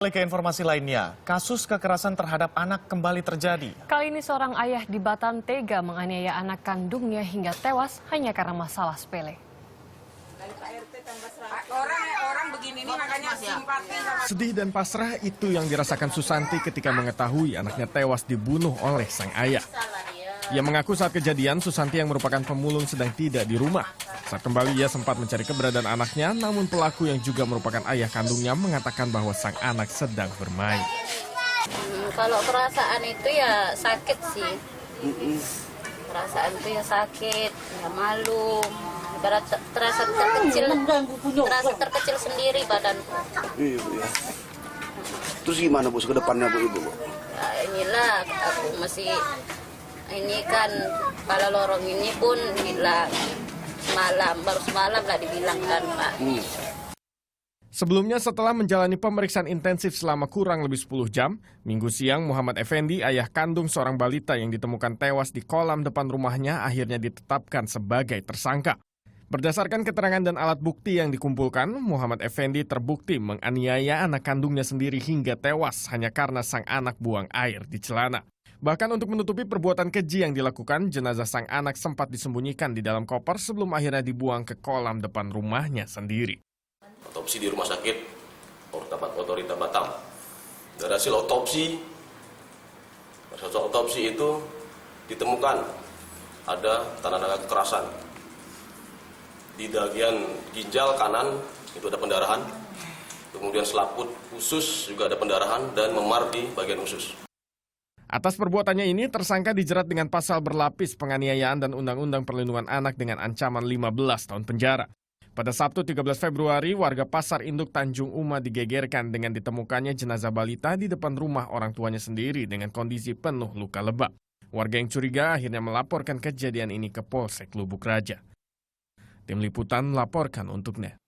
Ke informasi lainnya, kasus kekerasan terhadap anak kembali terjadi. Kali ini seorang ayah di Batam tega menganiaya anak kandungnya hingga tewas hanya karena masalah sepele. Orang begini nih makanya simpati sama. Sedih dan pasrah itu yang dirasakan Susanti ketika mengetahui anaknya tewas dibunuh oleh sang ayah. Ia mengaku saat kejadian Susanti yang merupakan pemulung sedang tidak di rumah. Saat kembali ia sempat mencari keberadaan anaknya, namun pelaku yang juga merupakan ayah kandungnya mengatakan bahwa sang anak sedang bermain. Kalau perasaan itu ya sakit sih. Perasaan itu ya sakit, ya malu. Terasa terkecil sendiri badanku. Iya, Bu, ya. Terus gimana Bu ke depannya Bu Ibu? Ya, inilah aku masih ini kan kepala lorong ini pun bilang baru semalam lah dibilangkan Pak. Sebelumnya setelah menjalani pemeriksaan intensif selama kurang lebih 10 jam, Minggu siang Muhammad Effendi, ayah kandung seorang balita yang ditemukan tewas di kolam depan rumahnya akhirnya ditetapkan sebagai tersangka. Berdasarkan keterangan dan alat bukti yang dikumpulkan, Muhammad Effendi terbukti menganiaya anak kandungnya sendiri hingga tewas hanya karena sang anak buang air di celana. Bahkan untuk menutupi perbuatan keji yang dilakukan, jenazah sang anak sempat disembunyikan di dalam koper sebelum akhirnya dibuang ke kolam depan rumahnya sendiri. Otopsi di rumah sakit Otorita Batam. Dari hasil otopsi itu ditemukan ada tanda-tanda kekerasan. Di bagian ginjal kanan itu ada pendarahan, kemudian selaput usus juga ada pendarahan dan memar di bagian usus. Atas perbuatannya ini, tersangka dijerat dengan pasal berlapis penganiayaan dan Undang-Undang Perlindungan Anak dengan ancaman 15 tahun penjara. Pada Sabtu 13 Februari, warga Pasar Induk Tanjung Uma digegerkan dengan ditemukannya jenazah balita di depan rumah orang tuanya sendiri dengan kondisi penuh luka lebam. Warga yang curiga akhirnya melaporkan kejadian ini ke Polsek Lubuk Raja. Tim Liputan melaporkan untuk NET.